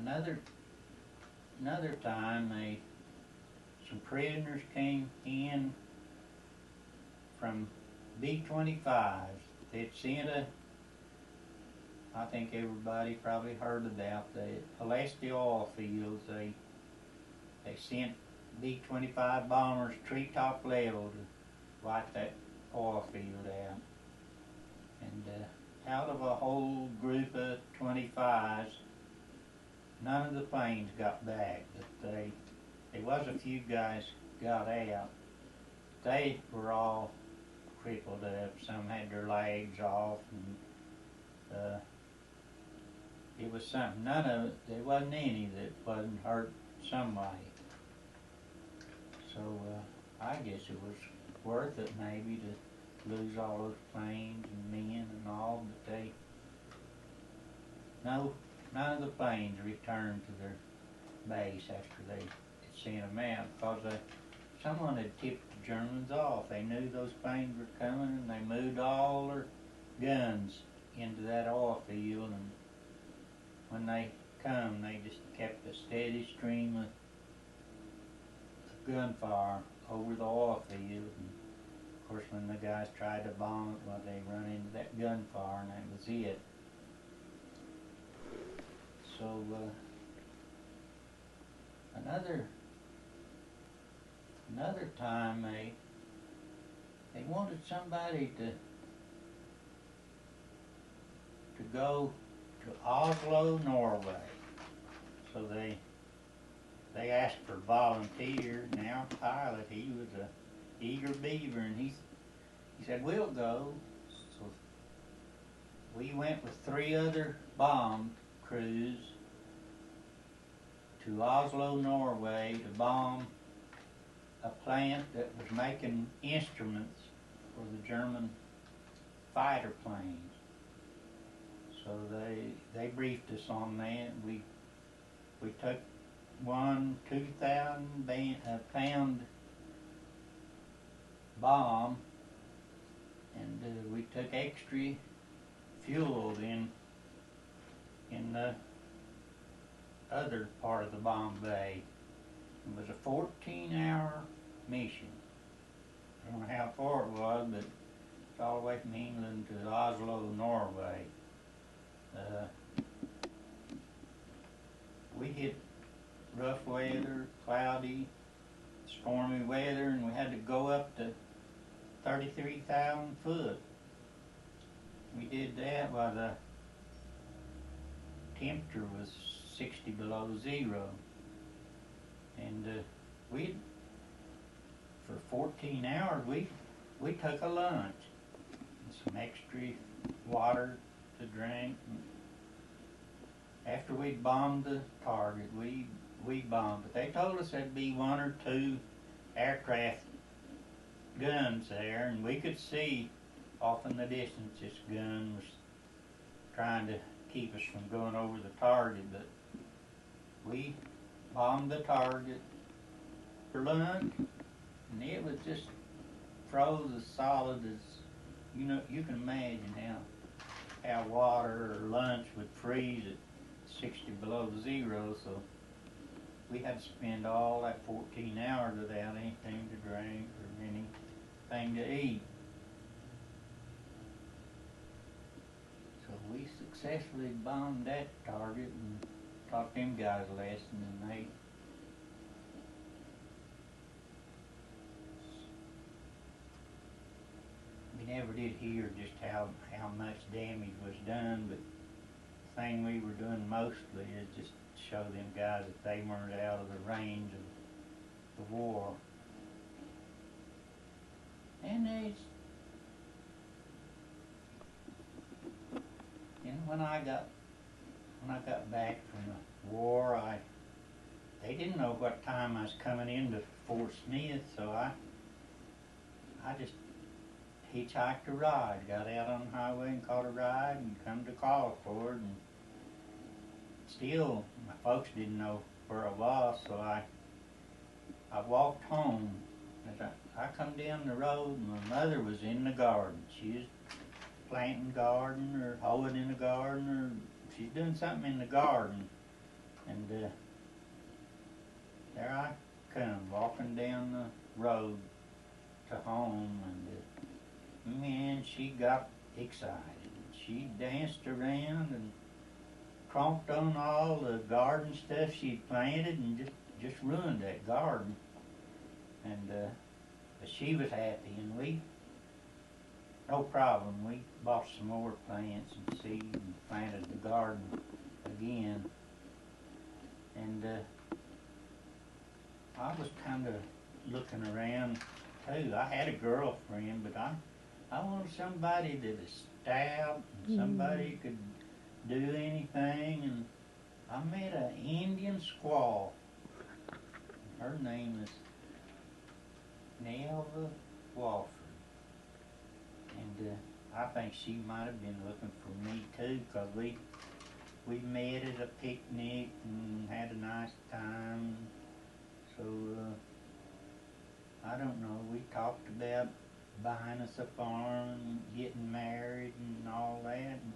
another time, some prisoners came in from B-25s. They'd sent I think everybody probably heard about the Alaska oil fields. They sent B-25 bombers treetop level to wipe that oil field out. And out of a whole group of 25s, none of the planes got back, but there was a few guys got out. They were all crippled up. Some had their legs off, and it was something. None of it, there wasn't any that wasn't hurt some way. So I guess it was worth it maybe to lose all those planes and men and all, but none of the planes returned to their base after they had sent them out, because someone had tipped the Germans off. They knew those planes were coming, and they moved all their guns into that oil field, and when they come, they just kept a steady stream of gunfire over the oil field. And of course, when the guys tried to bomb it, well, they run into that gunfire, and that was it. So another time they wanted somebody to go to Oslo, Norway. So they asked for volunteers. And our pilot, he was a eager beaver, and he said, "We'll go." So we went with 3 other bomb crews to Oslo, Norway, to bomb a plant that was making instruments for the German fighter planes. So they briefed us on that. We took one 2,000-pound bomb, and we took extra fuel in the other part of the bomb bay. It was a 14-hour mission. I don't know how far it was, but it's all the way from England to Oslo, Norway. We hit rough weather, cloudy, stormy weather, and we had to go up to 33,000 foot. We did that while the temperature was 60 below zero. And for 14 hours, we took a lunch and some extra water to drink. After we bombed the target, we bombed it. They told us there'd be 1 or 2 aircraft guns there, and we could see off in the distance this gun was trying to keep us from going over the target, but we bombed the target for lunch, and it was just froze as solid as, you can imagine how water or lunch would freeze at 60 below zero. So we had to spend all that 14 hours without anything to drink or anything to eat. So we successfully bombed that target and taught them guys a lesson, and we never did hear just how much damage was done, but the thing we were doing mostly is just to show them guys that they weren't out of the range of the war. And when I got back from the war, they didn't know what time I was coming into Fort Smith, so I just hitchhiked a ride, got out on the highway and caught a ride and come to Collinsford, and still my folks didn't know where I was, so I walked home. As I come down the road, and my mother was in the garden. She was planting garden or hoeing in the garden, or she's doing something in the garden. And there I come, walking down the road to home, and man, she got excited. She danced around and tromped on all the garden stuff she'd planted and just ruined that garden. And but she was happy, and we, no problem, we bought some more plants and seed and planted the garden again. And I was kind of looking around too. I had a girlfriend, but I wanted somebody that was stout and somebody who could do anything. And I met an Indian squaw. Her name is Nelva Wofford. And I think she might have been looking for me too, because we met at a picnic and had a nice time. So I don't know, we talked about buying us a farm and getting married and all that. And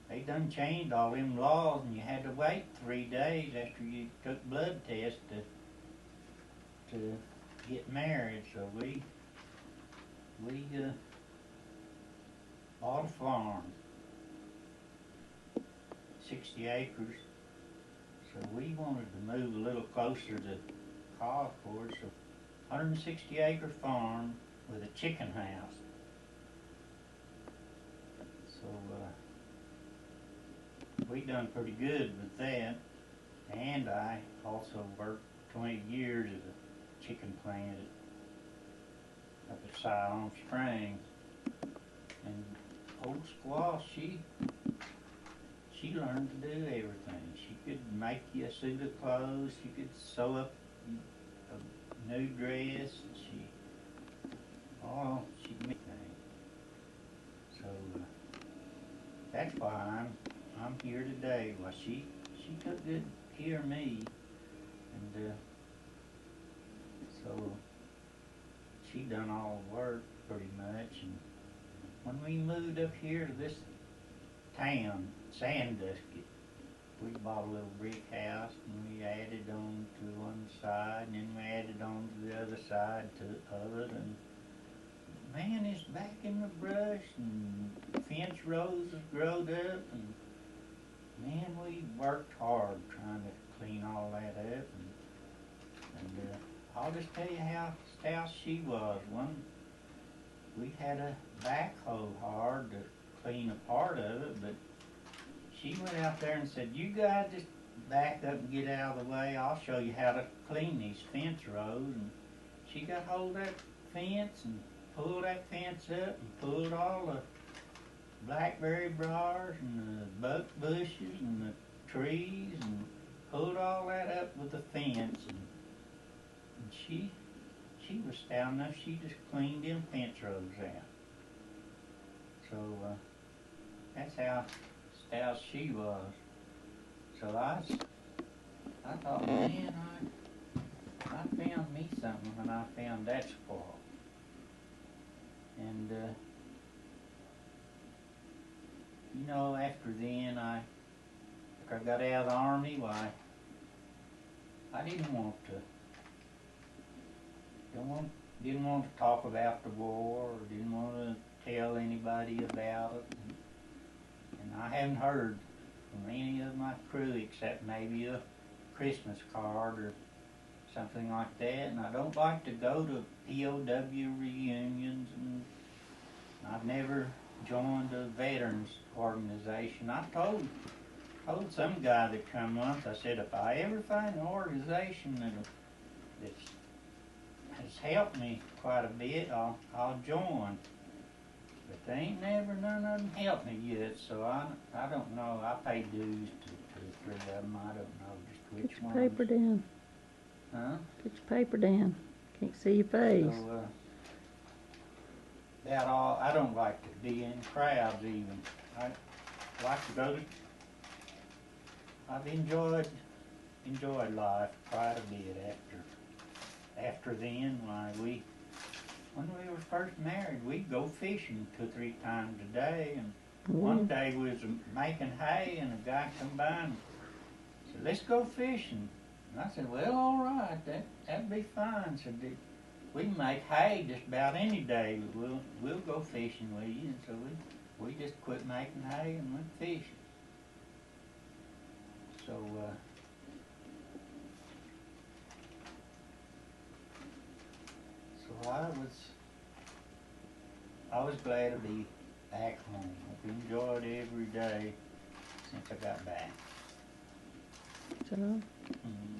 they done changed all them laws, and you had to wait 3 days after you took blood tests to get married. So we bought a farm, 60 acres. So we wanted to move a little closer to Concord. So 160 acre farm with a chicken house. So we done pretty good with that. And I also worked 20 years as a chicken plant up at Siloam Springs. And old squaw, she learned to do everything. She could make you a suit of clothes. She could sew up a new dress. She made things. So that's why I'm here today. Well, she took good care of me, and so she done all the work pretty much. And when we moved up here to this town, Sandusky, we bought a little brick house, and we added on to one side, and then we added on to the other side of it, and man, it's back in the brush, and fence rows have growed up, and man, we worked hard trying to clean all that up, and I'll just tell you how stout she was. We had a backhoe hard to clean a part of it, but she went out there and said, "You guys just back up and get out of the way. I'll show you how to clean these fence rows." And she got hold of that fence and pulled that fence up and pulled all the blackberry briars and the buck bushes and the trees and pulled all that up with the fence. And she was stout enough, she just cleaned them fence rows out. So that's how stout she was. So I thought, man, I found me something when I found that squaw. And you know, after then, after I got out of the Army, why, I didn't want to talk about the war, or didn't want to tell anybody about it. And I haven't heard from any of my crew except maybe a Christmas card or something like that. And I don't like to go to POW reunions, and I've never joined a veterans organization. I told some guy that come once, I said, if I ever find an organization that has helped me quite a bit, I'll join. But they ain't never none of them helped me yet, so I don't know. I pay dues to 3 of them. I don't know just which ones. Put your paper down. Huh? Put your paper down. Can't see your face. So, I don't like to be in crowds even. I like to go to, I've enjoyed life quite a bit after then. When we were first married, we'd go fishing 2 or 3 times a day, and one day we was making hay, and a guy come by and said, let's go fishing. And I said, well, all right, that'd be fine. So we can make hay just about any day, but we'll go fishing with you. And so we just quit making hay and went fishing. So I was glad to be back home. I've enjoyed every day since I got back. So, Mhm.